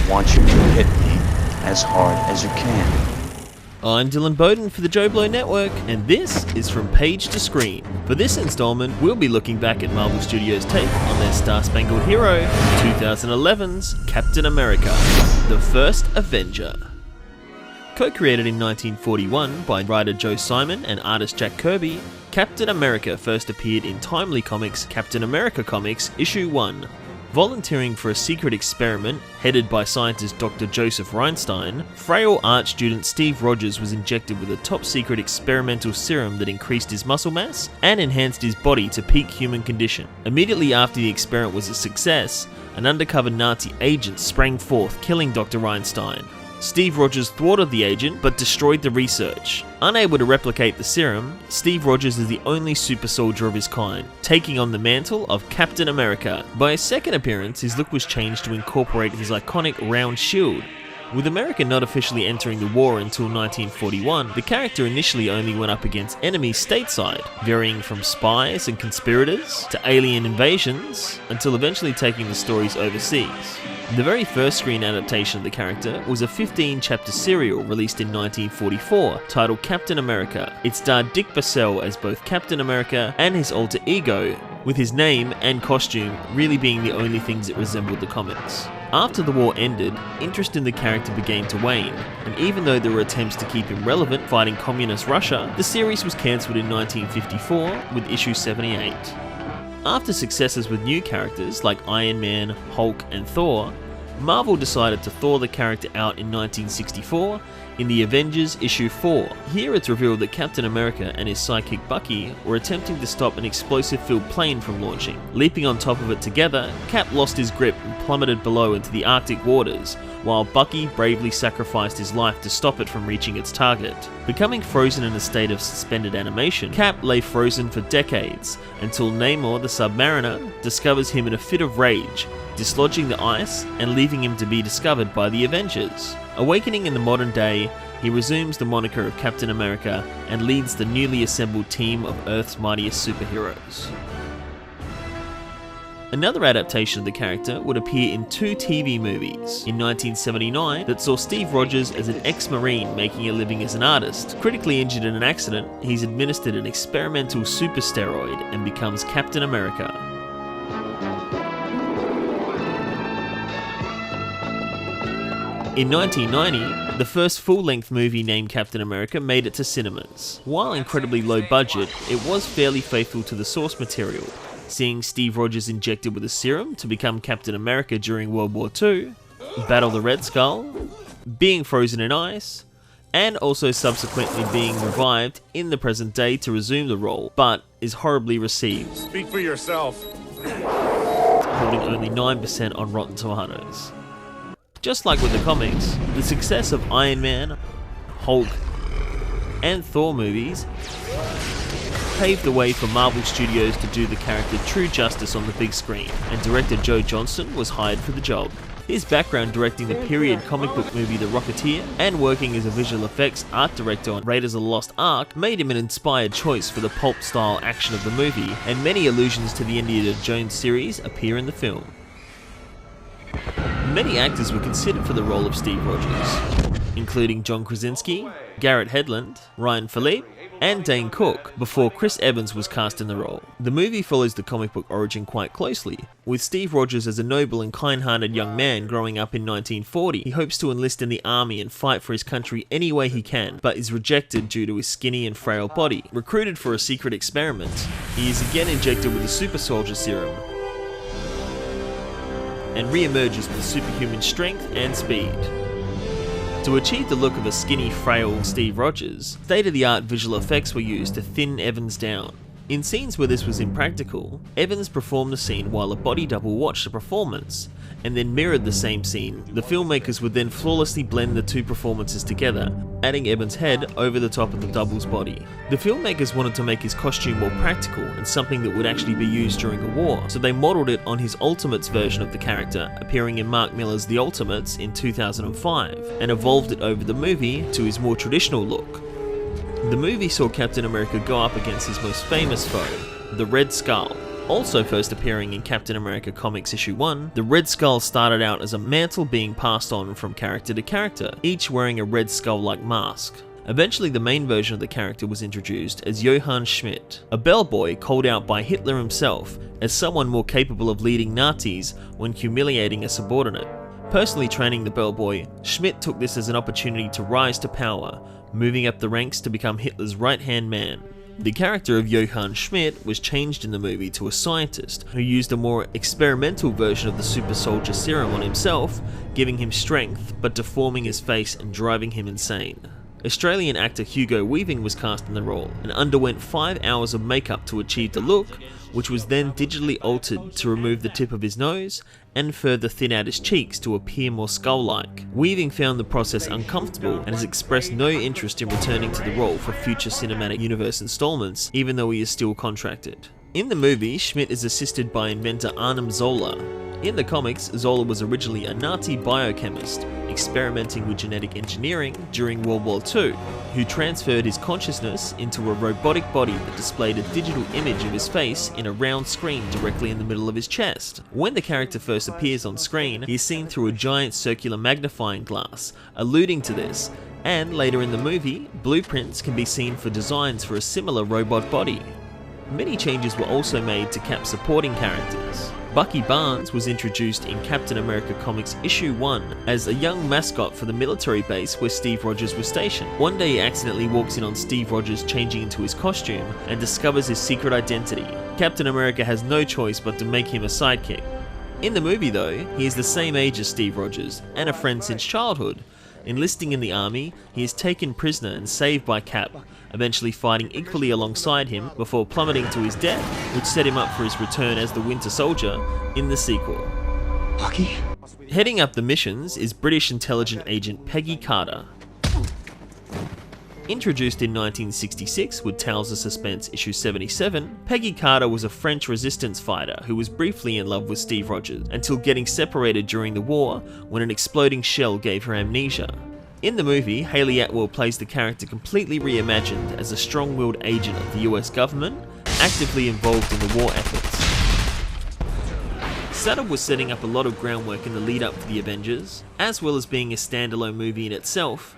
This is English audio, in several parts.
want you to hit me as hard as you can. I'm Dylan Bowden for the JoBlo Network, and this is From Page to Screen. For this installment, we'll be looking back at Marvel Studios' take on their Star-Spangled Hero, 2011's Captain America, the First Avenger. Co-created in 1941 by writer Joe Simon and artist Jack Kirby, Captain America first appeared in Timely Comics' Captain America Comics Issue 1. Volunteering for a secret experiment headed by scientist Dr. Joseph Reinstein, frail art student Steve Rogers was injected with a top-secret experimental serum that increased his muscle mass and enhanced his body to peak human condition. Immediately after the experiment was a success, an undercover Nazi agent sprang forth, killing Dr. Reinstein. Steve Rogers thwarted the agent but destroyed the research. Unable to replicate the serum, Steve Rogers is the only super soldier of his kind, taking on the mantle of Captain America. By his second appearance, his look was changed to incorporate his iconic round shield. With America not officially entering the war until 1941, the character initially only went up against enemies stateside, varying from spies and conspirators to alien invasions, until eventually taking the stories overseas. The very first screen adaptation of the character was a 15-chapter serial released in 1944 titled Captain America. It starred Dick Basile as both Captain America and his alter ego, with his name and costume really being the only things that resembled the comics. After the war ended, interest in the character began to wane, and even though there were attempts to keep him relevant fighting communist Russia, the series was cancelled in 1954 with issue 78. After successes with new characters like Iron Man, Hulk and Thor, Marvel decided to thaw the character out in 1964 in The Avengers issue 4. Here it's revealed that Captain America and his sidekick Bucky were attempting to stop an explosive-filled plane from launching. Leaping on top of it together, Cap lost his grip and plummeted below into the Arctic waters, while Bucky bravely sacrificed his life to stop it from reaching its target. Becoming frozen in a state of suspended animation, Cap lay frozen for decades, until Namor the Submariner discovers him in a fit of rage, dislodging the ice and leaving him to be discovered by the Avengers. Awakening in the modern day, he resumes the moniker of Captain America and leads the newly assembled team of Earth's mightiest superheroes. Another adaptation of the character would appear in 2 TV movies. In 1979, that saw Steve Rogers as an ex-Marine making a living as an artist. Critically injured in an accident, he's administered an experimental super steroid and becomes Captain America. In 1990, the first full-length movie named Captain America made it to cinemas. While incredibly low budget, it was fairly faithful to the source material, seeing Steve Rogers injected with a serum to become Captain America during World War II, battle the Red Skull, being frozen in ice, and also subsequently being revived in the present day to resume the role, but is horribly received. Speak for yourself. Holding only 9% on Rotten Tomatoes. Just like with the comics, the success of Iron Man, Hulk, and Thor movies paved the way for Marvel Studios to do the character true justice on the big screen, and director Joe Johnston was hired for the job. His background directing the period comic book movie The Rocketeer and working as a visual effects art director on Raiders of the Lost Ark made him an inspired choice for the pulp-style action of the movie, and many allusions to the Indiana Jones series appear in the film. Many actors were considered for the role of Steve Rogers, including John Krasinski, Garrett Hedlund, Ryan Phillippe, and Dane Cook, before Chris Evans was cast in the role. The movie follows the comic book origin quite closely, with Steve Rogers as a noble and kind-hearted young man growing up in 1940. He hopes to enlist in the army and fight for his country any way he can, but is rejected due to his skinny and frail body. Recruited for a secret experiment, he is again injected with a super soldier serum, and re-emerges with superhuman strength and speed. To achieve the look of a skinny, frail Steve Rogers, state-of-the-art visual effects were used to thin Evans down. In scenes where this was impractical, Evans performed the scene while a body double watched the performance, and then mirrored the same scene. The filmmakers would then flawlessly blend the two performances together, adding Evans' head over the top of the double's body. The filmmakers wanted to make his costume more practical and something that would actually be used during a war, so they modelled it on his Ultimates version of the character, appearing in Mark Millar's The Ultimates in 2005, and evolved it over the movie to his more traditional look. The movie saw Captain America go up against his most famous foe, the Red Skull. Also first appearing in Captain America Comics issue 1, the Red Skull started out as a mantle being passed on from character to character, each wearing a Red Skull-like mask. Eventually the main version of the character was introduced as Johann Schmidt, a bellboy called out by Hitler himself as someone more capable of leading Nazis when humiliating a subordinate. Personally training the bellboy, Schmidt took this as an opportunity to rise to power, moving up the ranks to become Hitler's right-hand man. The character of Johann Schmidt was changed in the movie to a scientist who used a more experimental version of the super soldier serum on himself, giving him strength but deforming his face and driving him insane. Australian actor Hugo Weaving was cast in the role and underwent 5 hours of makeup to achieve the look, which was then digitally altered to remove the tip of his nose and further thin out his cheeks to appear more skull-like. Weaving found the process uncomfortable and has expressed no interest in returning to the role for future cinematic universe installments, even though he is still contracted. In the movie, Schmidt is assisted by inventor Arnim Zola. In the comics, Zola was originally a Nazi biochemist, experimenting with genetic engineering during World War II, who transferred his consciousness into a robotic body that displayed a digital image of his face in a round screen directly in the middle of his chest. When the character first appears on screen, he is seen through a giant circular magnifying glass, alluding to this, and later in the movie, blueprints can be seen for designs for a similar robot body. Many changes were also made to Cap's supporting characters. Bucky Barnes was introduced in Captain America Comics issue 1 as a young mascot for the military base where Steve Rogers was stationed. One day he accidentally walks in on Steve Rogers changing into his costume and discovers his secret identity. Captain America has no choice but to make him a sidekick. In the movie though, he is the same age as Steve Rogers and a friend since childhood. Enlisting in the army, he is taken prisoner and saved by Cap, eventually fighting equally alongside him before plummeting to his death, which set him up for his return as the Winter Soldier in the sequel. Bucky? Heading up the missions is British intelligence agent Peggy Carter. Introduced in 1966 with Tales of Suspense issue 77, Peggy Carter was a French resistance fighter who was briefly in love with Steve Rogers until getting separated during the war when an exploding shell gave her amnesia. In the movie, Hayley Atwell plays the character completely reimagined as a strong-willed agent of the US government, actively involved in the war efforts. Sutter was setting up a lot of groundwork in the lead up to the Avengers, as well as being a standalone movie in itself.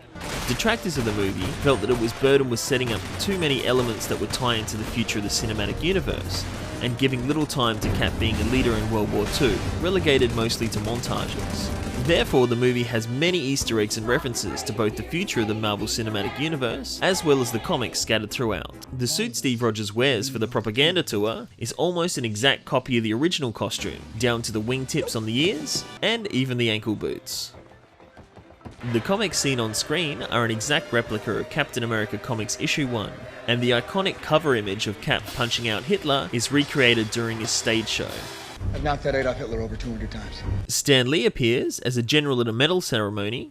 Detractors of the movie felt that it was burdened with setting up too many elements that would tie into the future of the cinematic universe, and giving little time to Cap being a leader in World War II, relegated mostly to montages. Therefore, the movie has many Easter eggs and references to both the future of the Marvel Cinematic Universe, as well as the comics scattered throughout. The suit Steve Rogers wears for the propaganda tour is almost an exact copy of the original costume, down to the wingtips on the ears, and even the ankle boots. The comics seen on screen are an exact replica of Captain America Comics issue 1, and the iconic cover image of Cap punching out Hitler is recreated during his stage show. I've knocked that Adolf Hitler over 200 times. Stan Lee appears as a general at a medal ceremony.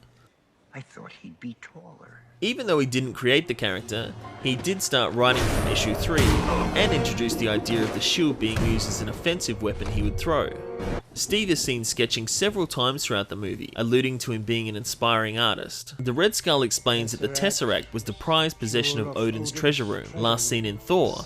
I thought he'd be taller. Even though he didn't create the character, he did start writing from issue 3 and introduced the idea of the shield being used as an offensive weapon he would throw. Steve is seen sketching several times throughout the movie, alluding to him being an inspiring artist. The Red Skull explains that the Tesseract was the prized possession of Odin's treasure room, last seen in Thor,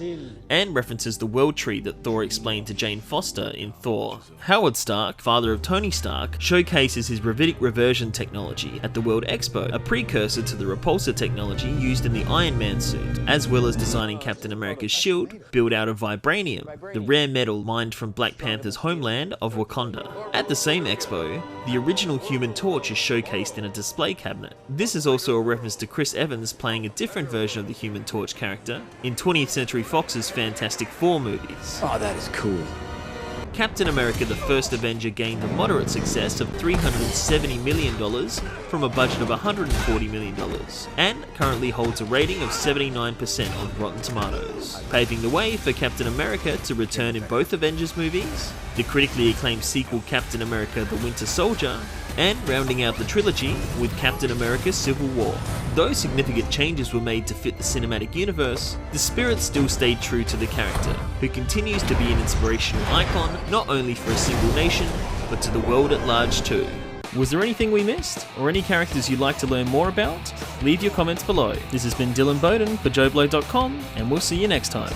and references the World Tree that Thor explained to Jane Foster in Thor. Howard Stark, father of Tony Stark, showcases his gravitic reversion technology at the World Expo, a precursor to the repulsor technology used in the Iron Man suit, as well as designing Captain America's shield, built out of vibranium, the rare metal mined from Black Panther's homeland of Wakanda. At the same expo, the original Human Torch is showcased in a display cabinet. This is also a reference to Chris Evans playing a different version of the Human Torch character in 20th Century Fox's Fantastic Four movies. Oh, that is cool. Captain America the First Avenger gained a moderate success of $370 million from a budget of $140 million, and currently holds a rating of 79% on Rotten Tomatoes, paving the way for Captain America to return in both Avengers movies, the critically acclaimed sequel Captain America the Winter Soldier, and rounding out the trilogy with Captain America Civil War. Though significant changes were made to fit the cinematic universe, the spirit still stayed true to the character, who continues to be an inspirational icon not only for a single nation, but to the world at large too. Was there anything we missed, or any characters you'd like to learn more about? Leave your comments below. This has been Dylan Bowden for JoBlo.com, and we'll see you next time.